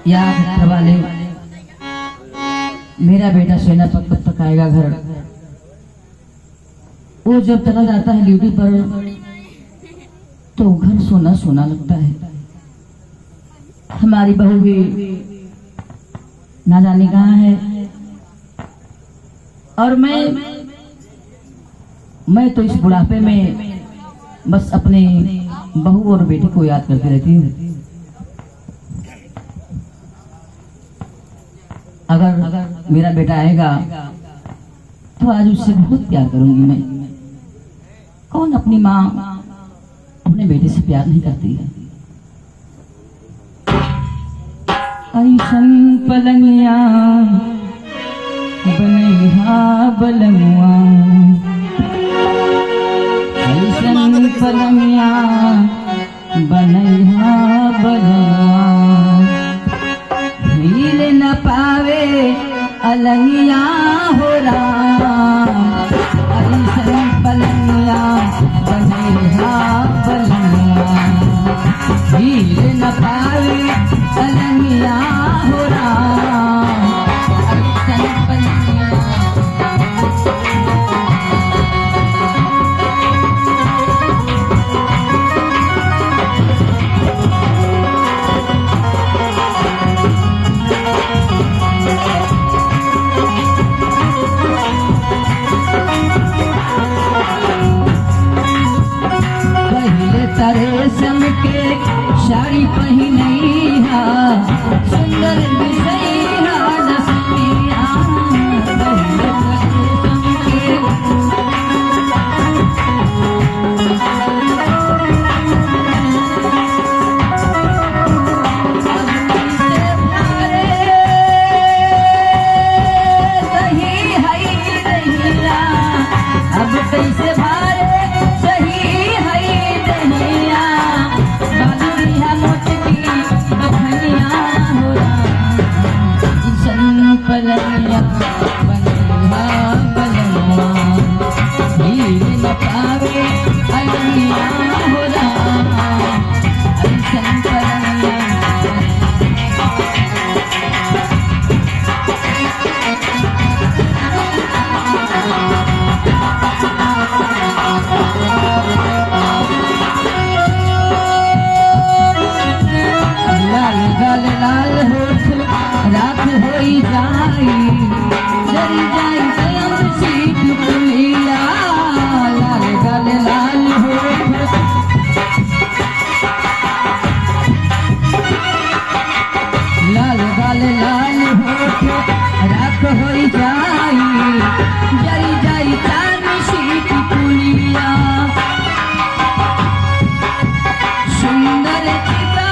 या घर वाले, मेरा बेटा सेना कब तक आएगा घर। वो जब चला जाता है ड्यूटी पर तो घर सोना सोना लगता है। हमारी बहू भी ना जाने कहाँ है, और मैं तो इस बुढ़ापे में बस अपने बहू और बेटे को याद करती रहती हूँ। अगर मेरा बेटा आएगा तो आज उससे बहुत प्यार करूंगी मैं। कौन अपनी माँ अपने बेटे से प्यार नहीं करती है। ऐसन पलंगिया बनैहा बलमुआ, ऐसन पलंगिया बनैहा बलमुआ, हिल न पावे अलंगिया हो राम, ऐसन पलंगिया बनैहा बलमुआ, हिल न पावे अलंगिया हो राम, ऐसन पलंगिया। रेशम के साड़ी पहिनैहा, सुंदर बिसैहा रसमिया, रेशम के अब कैसे भारे सही है दहिया, बालुरिया मोटकी बखनिया हो ऐसन पलंगिया बनैहा बलमुआ, हिल न पावे अलंगिया हो ऐसन पलंगिया। लाल गाल लाल होठ रात होई जाई, जरी जाई दयम सीत पुलिया, लाल गाल लाल होठ लाल गाल लाल होठ रात होई जाई, जरी जाई चांद सीत पुलिया, सुंदर चिता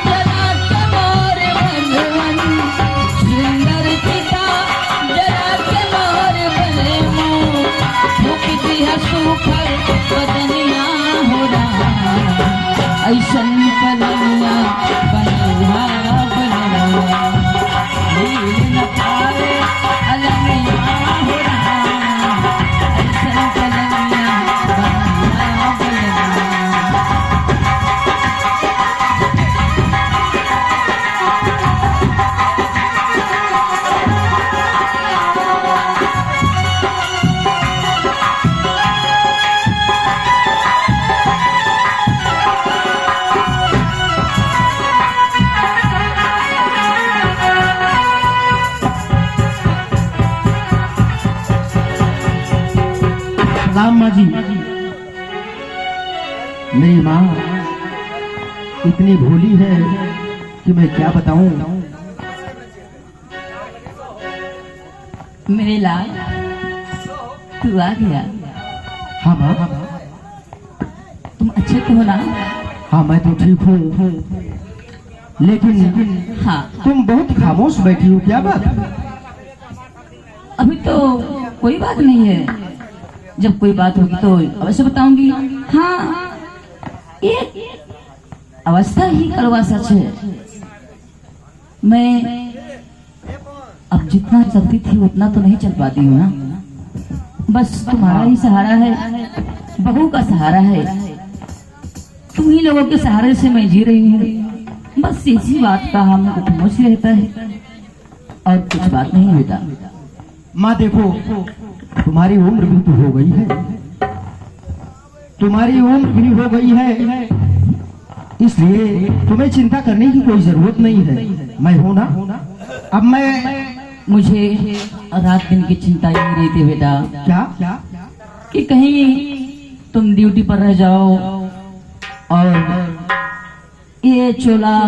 जरा के मोर भगवन, सुंदर चिता जरा के मोर बलमो, मुक्ति है सुखर बदनिया हो रहा, ऐसन पलंगिया बनैहा बलमुआ, हिल न पावे अलंगिया हो रहा, ऐसन पलंगिया बनैहा बलमुआ। प्रणाम माँ जी। मेरी माँ इतनी भोली है कि मैं क्या बताऊं। मेरे लाल, तू आ गया। हाँ माँ, तुम अच्छे तो हो ना? हाँ मैं तो ठीक हूँ, लेकिन हाँ, तुम बहुत खामोश बैठी हो, क्या बात? अभी तो कोई बात नहीं है, जब कोई बात होगी तो अवश्य बताऊंगी। हाँ, ये अवस्था ही कड़वा सच है। मैं अब जितना चलती थी उतना तो नहीं चल पाती हूँ ना। बस तुम्हारा ही सहारा है, बहू का सहारा है। तुम ही लोगों के सहारे से मैं जी रही हूँ। बस इसी बात का हमको खामोश रहता है और कुछ बात नहीं बेटा। माँ देखो, तुम्हारी उम्र भी तो हो गई है, तुम्हारी उम्र भी हो गई है, इसलिए तुम्हें चिंता करने की कोई जरूरत नहीं है। मैं हूं ना। अब मुझे रात दिन की चिंता यही रहती बेटा। क्या कि कहीं तुम ड्यूटी पर रह जाओ और ये चोला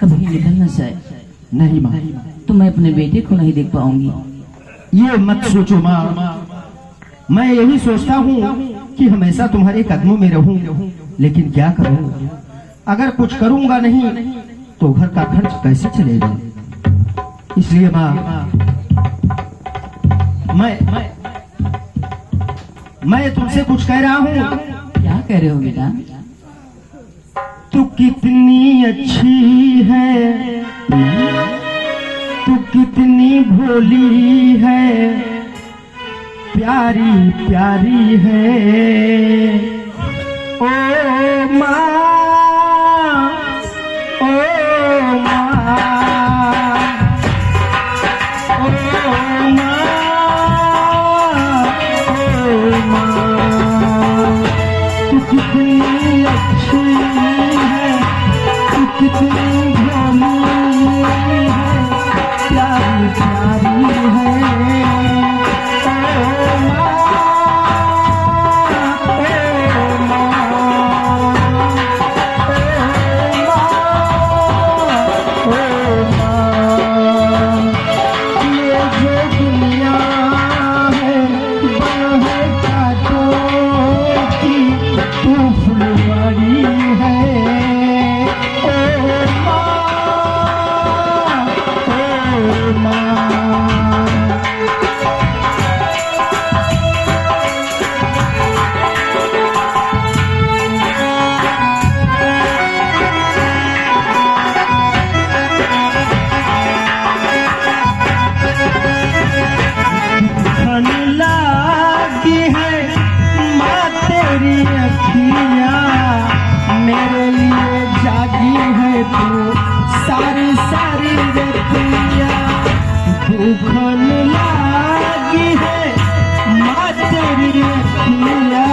कभी निकल न जाए। नहीं माँ, तो मैं अपने बेटे को नहीं देख पाऊंगी। ये मत सोचो माँ, मैं यही सोचता हूँ कि हमेशा तुम्हारे कदमों में रहूं, लेकिन क्या करूं? अगर कुछ करूंगा नहीं तो घर का खर्च कैसे चलेगा? इसलिए माँ, मैं तुमसे कुछ कह रहा हूँ। क्या कह रहे हो बेटा? तू कितनी अच्छी है, तू कितनी भोली है, प्यारी प्यारी है। ओ माँ, ओ माँ, ओ माँ, ओ माँ, तू कितनी अच्छी है, तू कितनी भोली है, प्यारी प्यारी है। मेरे लिए जागी है तू सारी सारी रतिया, भूखन लागी है माँ तेरी अखिया,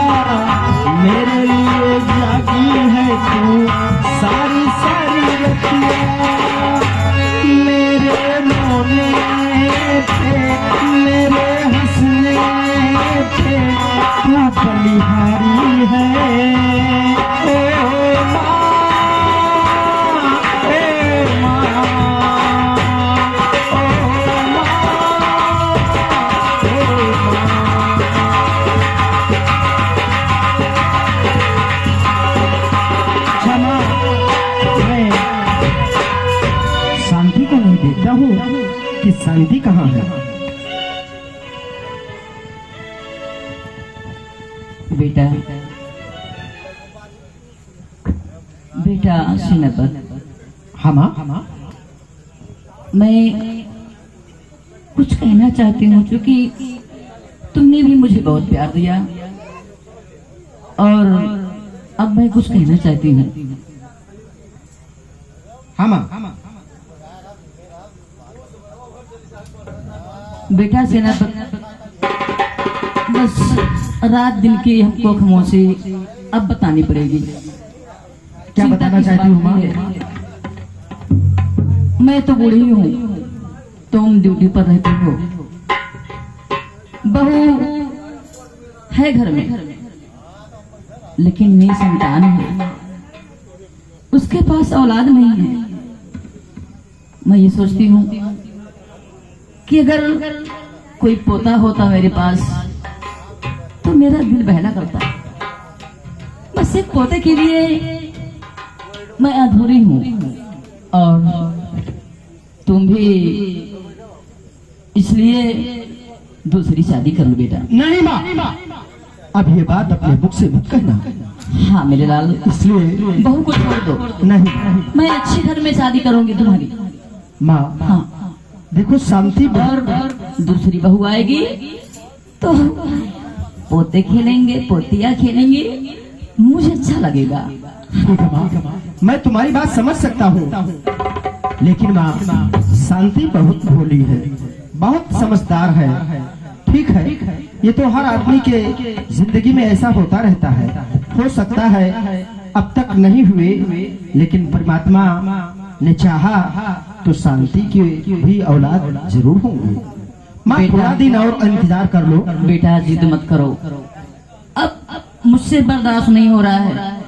मेरे लिए जागी है तू सारी सारी रतिया। मेरे रोने पे, मेरे हंसने पे तू बलिहारी है। शांति को नहीं देखता हूँ कि शांति कहाँ है। बेटा, बेटा सिनपत, हाँ माँ, मैं कुछ कहना चाहती हूँ, क्योंकि तुमने भी मुझे बहुत प्यार दिया और अब मैं कुछ कहना चाहती हूँ। हाँ माँ। बेटा सेनापति, बस रात दिन की हमको खामोशी अब बतानी पड़ेगी। क्या बताना चाहती हूँ माँ? मैं तो बूढ़ी हूँ, तुम ड्यूटी पर रहती हो, बहू है घर में, लेकिन निसंतान है, उसके पास औलाद नहीं है। मैं ये सोचती हूँ कि अगर कोई पोता होता मेरे पास तो मेरा दिल बहला करता। बस एक पोते के लिए मैं अधूरी हूँ। और तुम भी इसलिए दूसरी शादी कर लो बेटा। नहीं माँ, अब ये बात अपने मुख से मत कहना। हाँ मेरे लाल, इसलिए बहू को छोड़ दो। नहीं, मैं अच्छे घर में शादी करूंगी तुम्हारी। माँ हाँ, देखो शांति और दूसरी बहू आएगी तो पोते खेलेंगे, पोतियां खेलेंगे, मुझे अच्छा लगेगा। ठीक है माँ, मैं तुम्हारी बात समझ सकता हूँ, लेकिन माँ शांति बहुत भोली है, बहुत समझदार है। ठीक है, ये तो हर आदमी के जिंदगी में ऐसा होता रहता है। हो सकता है अब तक नहीं हुए, लेकिन परमात्मा ने चाहा तो शांति की भी औलाद जरूर होंगी। माँ थोड़ा दिन और इंतजार कर लो। बेटा जिद मत करो, अब मुझसे बर्दाश्त नहीं हो रहा है।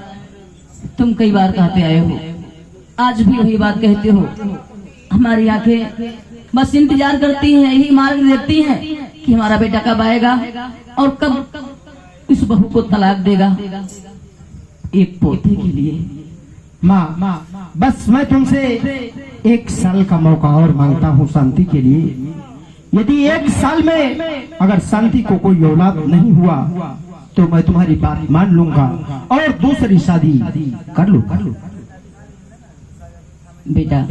तुम कई बार कहते आए हो, आज भी वही बात कहते हो। हमारी आंखें बस इंतजार करती हैं, यही मार्ग देखती हैं कि हमारा बेटा कब आएगा और कब इस बहू को तलाक देगा एक पोते के लिए। माँ बस मैं तुमसे 1 साल का मौका और मांगता हूँ शांति के लिए। यदि 1 साल में अगर शांति को कोई औलाद नहीं हुआ तो मैं तुम्हारी बात मान लूंगा और दूसरी शादी कर लो। बेटा